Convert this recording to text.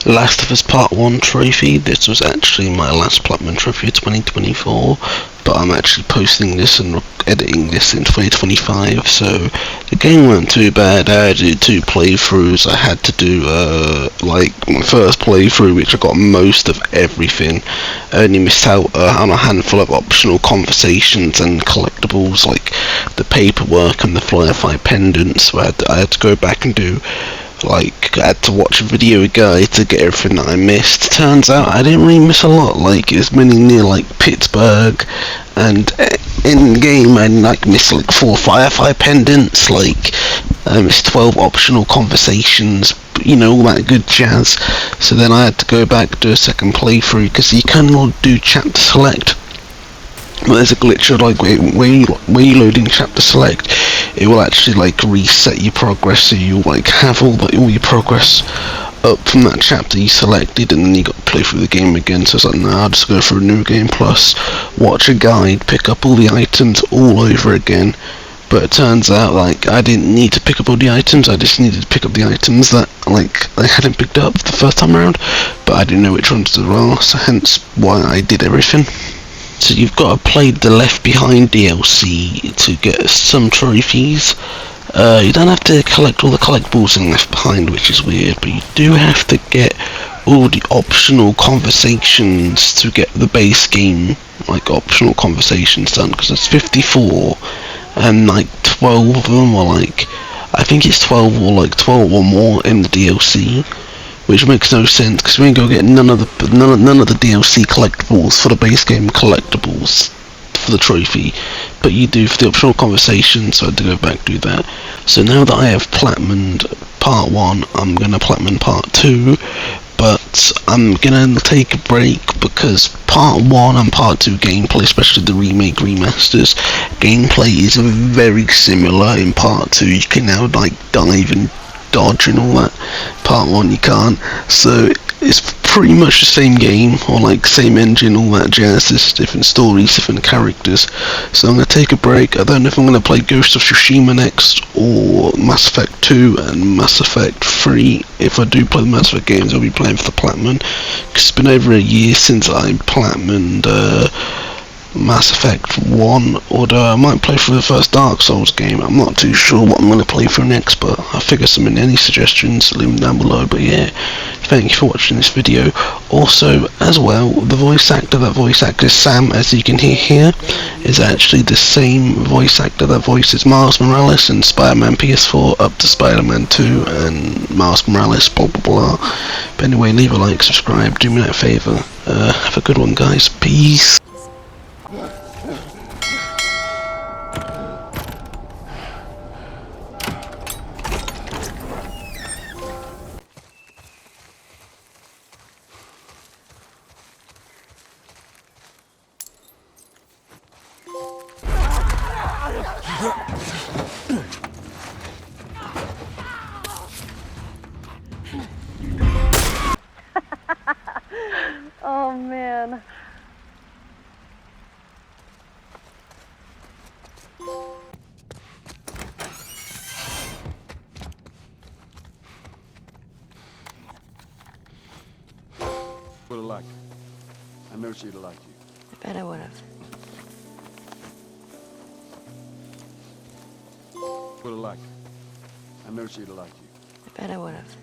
Last of Us Part 1 trophy. This was actually my last Platinum trophy of 2024, but I'm actually posting this and editing this in 2025, so the game weren't too bad. I had to do 2 playthroughs. I had to do, like, my first playthrough, which I got most of everything. I only missed out on a handful of optional conversations and collectibles, like the paperwork and the Firefly pendants, so I had to go back and do, like, I had to watch a video guide to get everything that I missed. Turns out I didn't really miss a lot. Like, it's mainly near like Pittsburgh, and in game I like missed like 4 Firefly pendants. Like, I missed 12 optional conversations. You know, all that good jazz. So then I had to go back do a second playthrough because you cannot do chapter select. Well, there's a glitch of like where you loading chapter select, it will actually like reset your progress, so you like have all your progress up from that chapter you selected, and then you got to play through the game again. So it's like, nah, I'll just go for a new game plus, watch a guide, pick up all the items all over again. But it turns out, like, I didn't need to pick up all the items, I just needed to pick up the items that, like, I hadn't picked up the first time around, but I didn't know which ones as well, so hence why I did everything. So you've got to play the Left Behind DLC to get some trophies. You don't have to collect all the collectibles in Left Behind, which is weird, but you do have to get all the optional conversations to get the base game, like, optional conversations done, because it's 54, and like 12 of them are like, I think it's 12 or like 12 or more in the DLC, which makes no sense because we ain't gonna get none of the DLC collectibles for the base game collectibles for the trophy, but you do for the optional conversation. So I had to go back and do that. So now that I have platinumed part 1, I'm gonna platinum part 2, but I'm gonna take a break because part 1 and part 2 gameplay, especially the remake remasters, gameplay is very similar. In part 2 you can now like dive and dodge and all that. Part 1 you can't, so it's pretty much the same game, or like same engine, all that jazz, just different stories, different characters. So I'm going to take a break. I don't know if I'm going to play Ghost of Tsushima next, or Mass Effect 2 and Mass Effect 3. If I do play the Mass Effect games, I'll be playing for the Platinum, because it's been over a year since I platinumed Mass Effect 1, although I might play through the first Dark Souls game. I'm not too sure what I'm going to play through next, but I figure something, any suggestions, leave them down below. But yeah, thank you for watching this video. Also, as well, the voice actor that voice actors Sam, as you can hear here, is actually the same voice actor that voices Miles Morales in Spider-Man PS4 up to Spider-Man 2 and Miles Morales, blah blah blah. But anyway, leave a like, subscribe, do me that favour. Have a good one, guys. Peace. Oh man. Would've liked her. I know she'd have liked you. I bet I would have. Would've liked her. I know she'd have liked you. I bet I would have.